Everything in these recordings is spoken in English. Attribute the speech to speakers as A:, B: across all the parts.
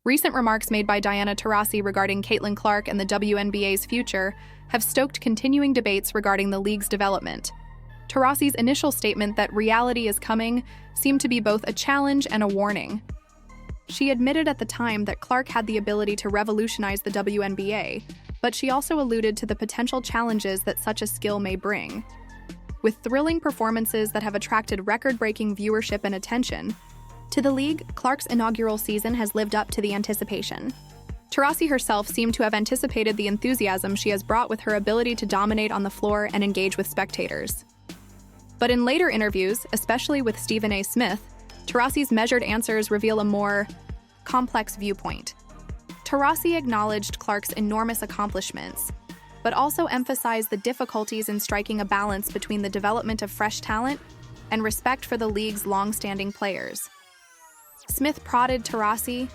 A: Recent remarks made by Diana Taurasi regarding Caitlin Clark and the WNBA's future have stoked continuing debates regarding the league's development. Taurasi's initial statement that reality is coming seemed to be both a challenge and a warning. She admitted at the time that Clark had the ability to revolutionize the WNBA, but she also alluded to the potential challenges that such a skill may bring. With thrilling performances that have attracted record-breaking viewership and attention, to the league, Clark's inaugural season has lived up to the anticipation. Taurasi herself seemed to have anticipated the enthusiasm she has brought with her ability to dominate on the floor and engage with spectators. But in later interviews, especially with Stephen A. Smith, Taurasi's measured answers reveal a more complex viewpoint. Taurasi acknowledged Clark's enormous accomplishments, but also emphasized the difficulties in striking a balance between the development of fresh talent and respect for the league's long-standing players. Smith prodded Taurasi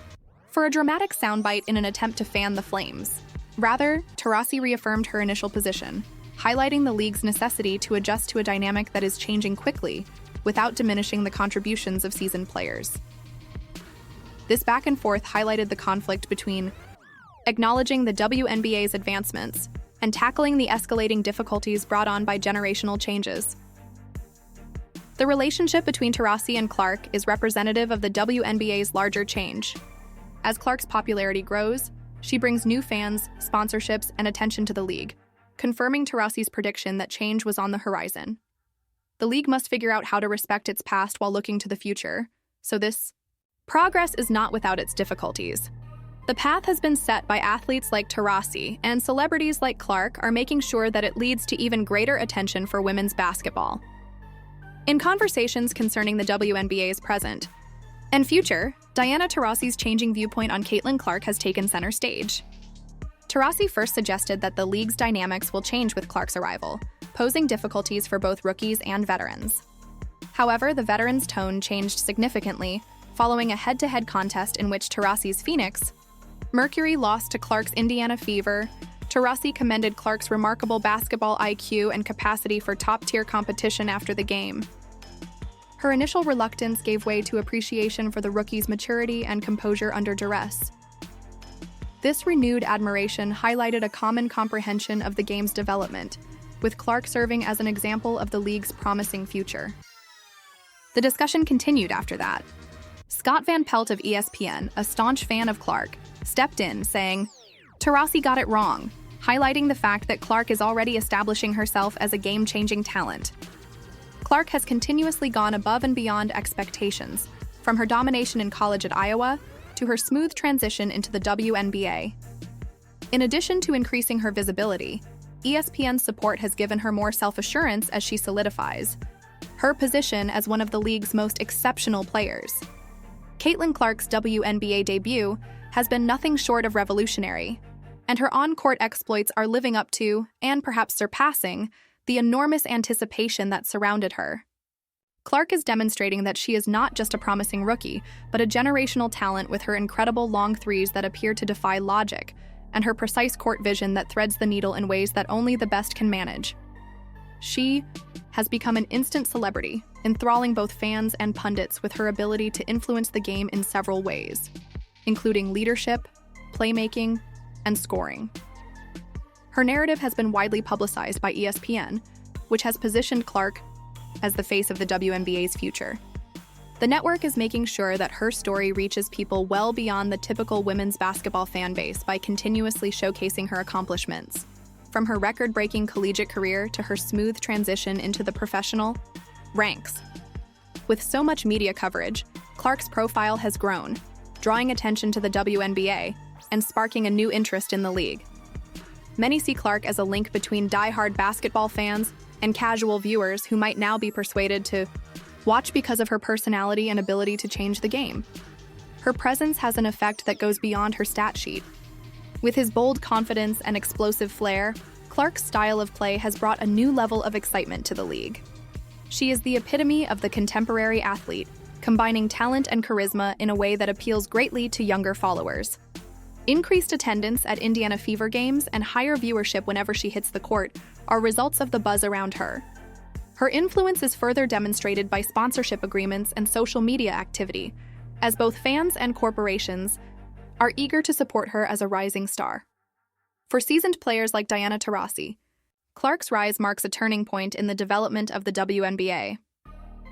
A: for a dramatic soundbite in an attempt to fan the flames. Rather, Taurasi reaffirmed her initial position, highlighting the league's necessity to adjust to a dynamic that is changing quickly without diminishing the contributions of seasoned players. This back and forth highlighted the conflict between acknowledging the WNBA's advancements and tackling the escalating difficulties brought on by generational changes. The relationship between Taurasi and Clark is representative of the WNBA's larger change. As Clark's popularity grows, she brings new fans, sponsorships, and attention to the league, confirming Taurasi's prediction that change was on the horizon. The league must figure out how to respect its past while looking to the future, so this progress is not without its difficulties. The path has been set by athletes like Taurasi, and celebrities like Clark are making sure that it leads to even greater attention for women's basketball. In conversations concerning the WNBA's present and future, Diana Taurasi's changing viewpoint on Caitlin Clark has taken center stage. Taurasi first suggested that the league's dynamics will change with Clark's arrival, posing difficulties for both rookies and veterans. However, the veterans' tone changed significantly following a head-to-head contest in which Taurasi's Phoenix Mercury lost to Clark's Indiana Fever. Taurasi commended Clark's remarkable basketball IQ and capacity for top-tier competition after the game. Her initial reluctance gave way to appreciation for the rookie's maturity and composure under duress. This renewed admiration highlighted a common comprehension of the game's development, with Clark serving as an example of the league's promising future. The discussion continued after that. Scott Van Pelt of ESPN, a staunch fan of Clark, stepped in, saying, "Taurasi got it wrong," highlighting the fact that Clark is already establishing herself as a game-changing talent. Clark has continuously gone above and beyond expectations, from her domination in college at Iowa to her smooth transition into the WNBA. In addition to increasing her visibility, ESPN's support has given her more self-assurance as she solidifies her position as one of the league's most exceptional players. Caitlin Clark's WNBA debut has been nothing short of revolutionary, and her on-court exploits are living up to, and perhaps surpassing, the enormous anticipation that surrounded her. Clark is demonstrating that she is not just a promising rookie, but a generational talent with her incredible long threes that appear to defy logic, and her precise court vision that threads the needle in ways that only the best can manage. She has become an instant celebrity, enthralling both fans and pundits with her ability to influence the game in several ways, including leadership, playmaking, and scoring. Her narrative has been widely publicized by ESPN, which has positioned Clark as the face of the WNBA's future. The network is making sure that her story reaches people well beyond the typical women's basketball fan base by continuously showcasing her accomplishments, from her record-breaking collegiate career to her smooth transition into the professional ranks. With so much media coverage, Clark's profile has grown, drawing attention to the WNBA and sparking a new interest in the league. Many see Clark as a link between die-hard basketball fans and casual viewers who might now be persuaded to watch because of her personality and ability to change the game. Her presence has an effect that goes beyond her stat sheet. With his bold confidence and explosive flair, Clark's style of play has brought a new level of excitement to the league. She is the epitome of the contemporary athlete, combining talent and charisma in a way that appeals greatly to younger followers. Increased attendance at Indiana Fever games and higher viewership whenever she hits the court are results of the buzz around her. Her influence is further demonstrated by sponsorship agreements and social media activity, as both fans and corporations are eager to support her as a rising star. For seasoned players like Diana Taurasi, Clark's rise marks a turning point in the development of the WNBA.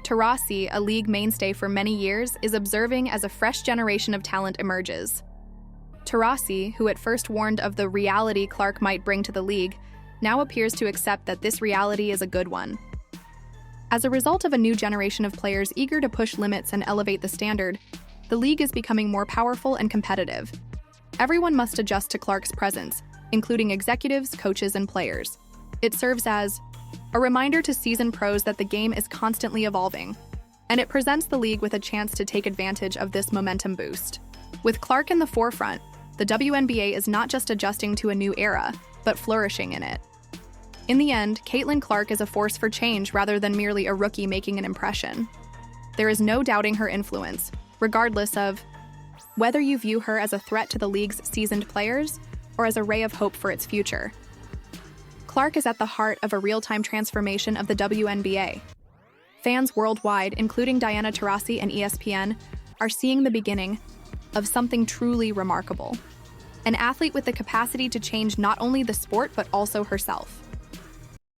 A: Taurasi, a league mainstay for many years, is observing as a fresh generation of talent emerges. Taurasi, who at first warned of the reality Clark might bring to the league, now appears to accept that this reality is a good one. As a result of a new generation of players eager to push limits and elevate the standard, the league is becoming more powerful and competitive. Everyone must adjust to Clark's presence, including executives, coaches, and players. It serves as a reminder to seasoned pros that the game is constantly evolving, and it presents the league with a chance to take advantage of this momentum boost. With Clark in the forefront, the WNBA is not just adjusting to a new era, but flourishing in it. In the end, Caitlin Clark is a force for change rather than merely a rookie making an impression. There is no doubting her influence, regardless of whether you view her as a threat to the league's seasoned players or as a ray of hope for its future. Clark is at the heart of a real-time transformation of the WNBA. Fans worldwide, including Diana Taurasi and ESPN, are seeing the beginning of something truly remarkable. An athlete with the capacity to change not only the sport but also herself.